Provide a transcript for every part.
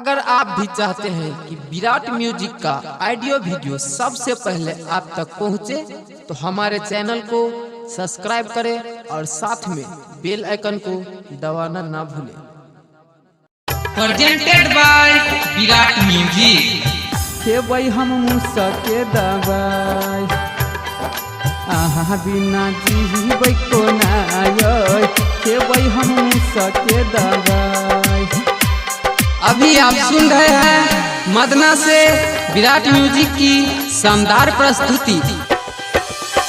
अगर आप भी चाहते हैं कि विराट म्यूजिक का ऑडियो वीडियो सबसे पहले आप तक पहुंचे, तो हमारे चैनल को सब्सक्राइब करें और साथ में बेल आइकन को दबाना ना भूलें। Presented by Virat music. के भाई हम मुसा के दबाई आहा बिना जीबै को नाय के भाई हम मुसा के दबाई। अभी आप सुन रहे हैं मदना से विराट म्यूजिक की शानदार प्रस्तुति।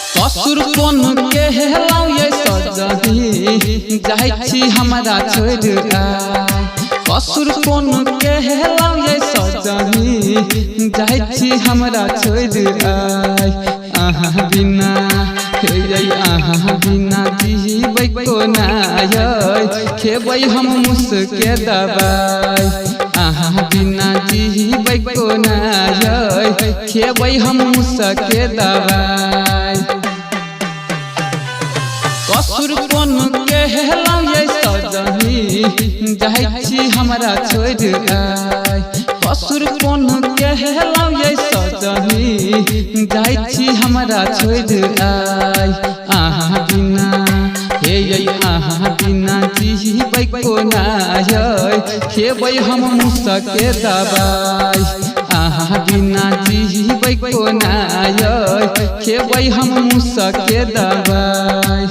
ससुर कोन के हेलाउ ये सजनी जाय छी हमरा छोड़ आय। ससुर कोन के हेलाउ ये सजनी जाय छी हमरा छोड़ आय। आहा बिना हे आहा बिना जीबै को नाय खेबै हम मुसके दबाई। आहा बिना जीबै को नाय खेबै हम मुसके दबाई। ससुर कोन के हेलाउ ये सजनी जाय छी हमरा छोड़ आय। ससुर कोन के हेलाउ ये सजनी जाय छी हमरा छोड़ आय। आहा बिना हे आहा बिना जीबै को नाय खेबै हम मुसके दबाई। आहा बिना जीबै को नाय खेबै हम मुसके दबाई।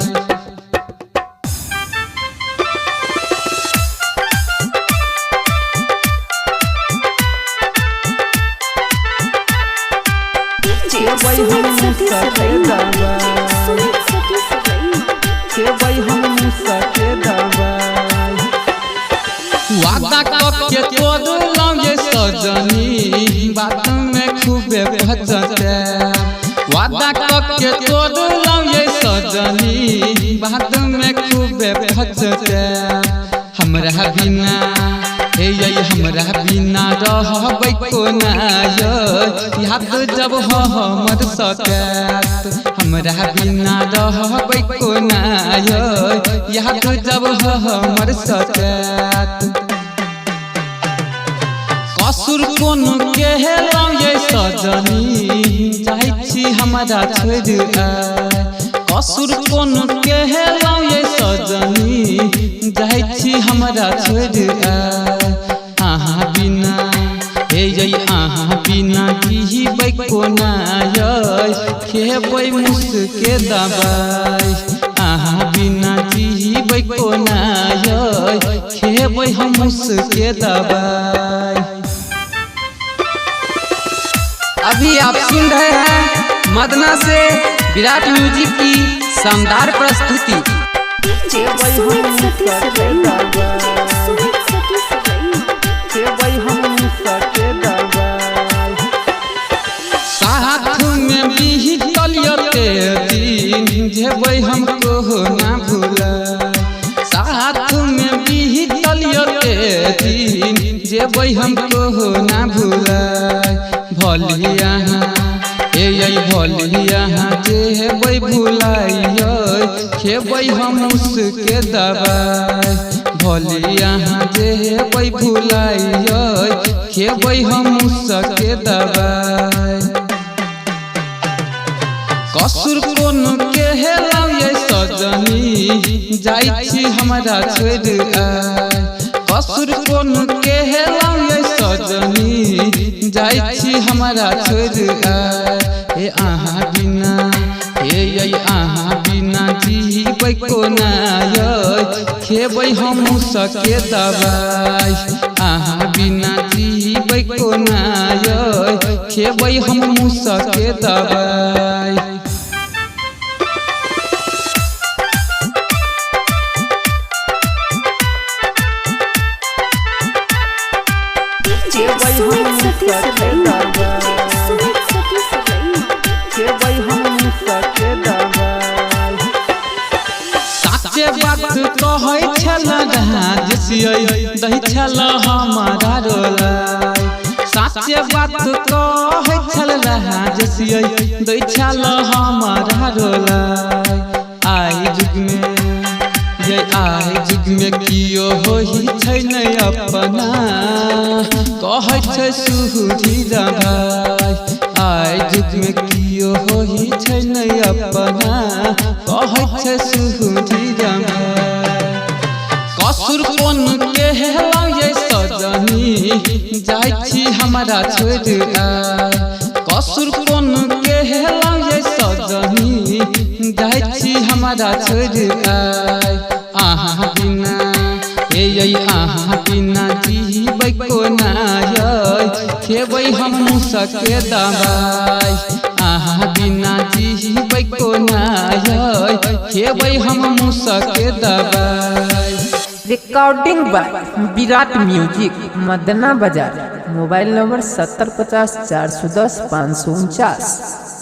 भाई हम मुसा के दबाई के भाई हम मुसा के दबाई। वादा के तोड़लौ ये सजनी बात में खूबे भजते। वादा के तोड़लौ ये सजनी बात में खूबे भजते। हमरा बिना हे हमरा बिना रहबै को नाय याद जब हमर सकैत। हमरा बिना रहबै को नाय याद जब हमर सकैत। ससुर कोन के हेलाउ ये सजनी जाय छी हमरा छोड़ आय। ससुर कोन के हेलाउ ये सजनी जाय छी हमरा छोड़ आय। आहा बिना हे आहा बिना जीबै को नाय खेबै मुसके दबाई। आहा बिना जीबै को नाय खेबै हम मुसके दबाई। अभी आप सुन रहे हैं मदना से विराट म्यूजिक की शानदार प्रस्तुति। के भाई हम मुसा के दबाई के भाई हम मुसा के दबाई। साथ में बीतल ते दिन जेबै हमको ना भूलाय। साथ में बीतल ते दिन जेबै हमको ना भूलाय। भलिया हे भलिया जेबै भुलाइयो खेबै हम मुसके दबाई। भलिया जेबै भुलाइयो खेबै हम मुसके दबाई। ससुर कोन के हेलाउ ये सजनी जाय छी हमरा छोड़ आय। ससुर कोन के हेलाउ ये सजनी जाय छी हमरा छोड़ आय। हे आहा बिना हे आहा बिना जीबै को नाय खेबै हम मुसके दबाई। आहा बिना जीबै को नाय खेबै हम मुसके दबाई। के भाई हम मुसा के दबाई के भाई हम मुसा के दबाई। साचे बात कहै छल राजसियै दहि छल हमारा रोलाय। साचे बात कहै छल राजसियै दहि छल हमारा रोलाय। आइ जुग में ये आइ जुग में कियो होई छै नै अपना कहै छै सुधीर भाई आइ जुग में कियो होई छै नै अपना कहै छै सुधीर भाई कसुर कोन के हेलाए सजनी जाइ छी हमरा छोड़ आइ कसुर कोन के हेलाए सजनी जाइ छी हमरा छोड़ आइ आहा बिना आहा बिना जीबै कोना खेबै हम सके दबाई आहा बिना जीबै कोना खेबै हम सके दबाई। Recording by Virat music Madna बाजार। Mobile number 7050 410 549।